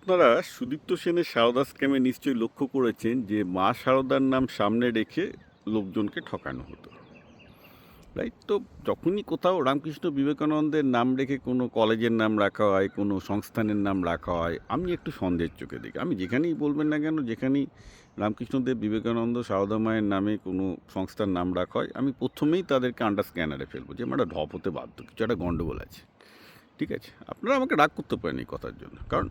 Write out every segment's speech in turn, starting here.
আপনারা সুদীপ্ত সেনের সারদা স্ক্যামে নিশ্চয়ই লক্ষ্য করেছেন যে মা সারদার নাম সামনে রেখে লোকজনকে ঠকানো হতো, রাইট? তো যখনই কোথাও রামকৃষ্ণ বিবেকানন্দের নাম রেখে কোনো কলেজের নাম রাখা হয়, কোনো সংস্থানের নাম রাখা হয়, আমি একটু সন্দেহের চোখে দেখি। আমি যেখানেই বলবেন না কেন, যেখানেই রামকৃষ্ণদেব বিবেকানন্দ সারদা মায়ের নামে কোনো সংস্থার নাম রাখা হয়, আমি প্রথমেই তাদেরকে আন্ডার স্ক্যানারে ফেলবো যে আমরা ঢপ হতে বাধ্য, কিছু একটা গণ্ডগোল আছে। ঠিক আছে, আপনারা আমাকে রাগ করতে পারেন এই কথার জন্য, কারণ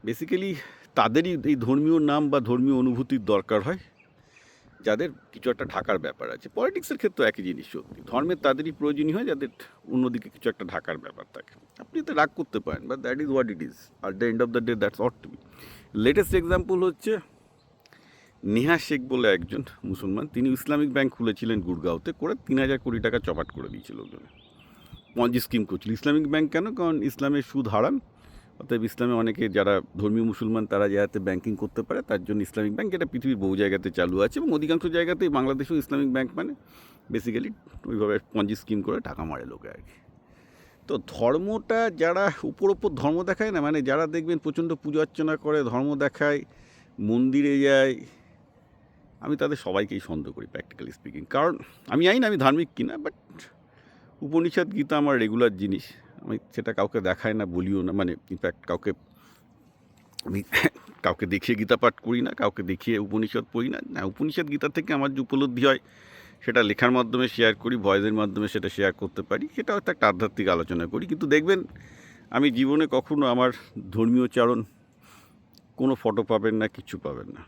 বেসিক্যালি তাদেরই এই ধর্মীয় নাম বা ধর্মীয় অনুভূতির দরকার হয় যাদের কিছু একটা ঢাকার ব্যাপার আছে। পলিটিক্সের ক্ষেত্রে একই জিনিস, সত্যি ধর্মের তাদেরই প্রয়োজনীয় হয় যাদের অন্যদিকে কিছু একটা ঢাকার ব্যাপার থাকে। আপনি তো রাগ করতে পারেন, but that is what it is. আর the end of the day that's ought to be. Latest example হচ্ছে নেহা শেখ বলে একজন মুসলমান, তিনি ইসলামিক ব্যাংক খুলেছিলেন গুড়গাঁওতে, করে 3,000 কোটি টাকা চপাট করে দিয়েছিল ওজনে। পঞ্জি স্কিম করছিল। ইসলামিক ব্যাংক কেন? কারণ ইসলামের সুদ হারাম, অতএব ইসলামে অনেকে যারা ধর্মীয় মুসলমান তারা যাতে ব্যাংকিং করতে পারে তার জন্য ইসলামিক ব্যাংক, এটা পৃথিবীর বহু জায়গাতে চালু আছে এবং অধিকাংশ জায়গাতেই বাংলাদেশেও ইসলামিক ব্যাংক মানে বেসিক্যালি ওইভাবে পঞ্জি স্কিম করে টাকা মারে লোকে আর কি। তো ধর্মটা যারা উপর ধর্ম দেখায় না, মানে যারা দেখবেন প্রচণ্ড পুজো অর্চনা করে, ধর্ম দেখায়, মন্দিরে যায়, আমি তাদের সবাইকেই সন্দেহ করি প্র্যাকটিক্যালি স্পিকিং। কারণ আমি জানি না আমি ধার্মিক কিনা, বাট উপনিষদ গীতা আমার রেগুলার জিনিস। আমি সেটা কাউকে দেখাই না, বলিও না, মানে ইনফ্যাক্ট আমি কাউকে দেখিয়ে গীতা পাঠ করি না, কাউকে দেখিয়ে উপনিষদ পড়ি না। না, উপনিষদ গীতা থেকে আমার যে উপলব্ধি হয় সেটা লেখার মাধ্যমে শেয়ার করি, ভয়েসের মাধ্যমে সেটা শেয়ার করতে পারি, সেটা হয়তো একটা আধ্যাত্মিক আলোচনা করি। কিন্তু দেখবেন আমি জীবনে কখনো আমার ধর্মীয় চারণ কোনো ফটো পাবেন না, কিছু পাবেন না,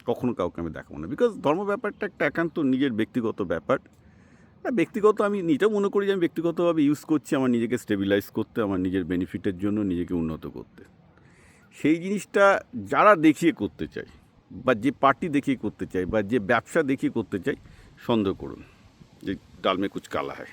কখনো কাউকে আমি দেখাবো না। বিকজ ধর্ম ব্যাপারটা একটা একান্ত নিজের ব্যক্তিগত ব্যাপার। ব্যক্তিগত আমি নিজেও মনে করি যে আমি ব্যক্তিগতভাবে ইউজ করছি আমার নিজেকে স্টেবিলাইজ করতে, আমার নিজের বেনিফিটের জন্য, নিজেকে উন্নত করতে। সেই জিনিসটা যারা দেখিয়ে করতে চায়, বা যে পার্টি দেখিয়ে করতে চায়, বা যে ব্যবসা দেখিয়ে করতে চায়, সন্দেহ করুন যে ডাল মে কুচ কালা হয়।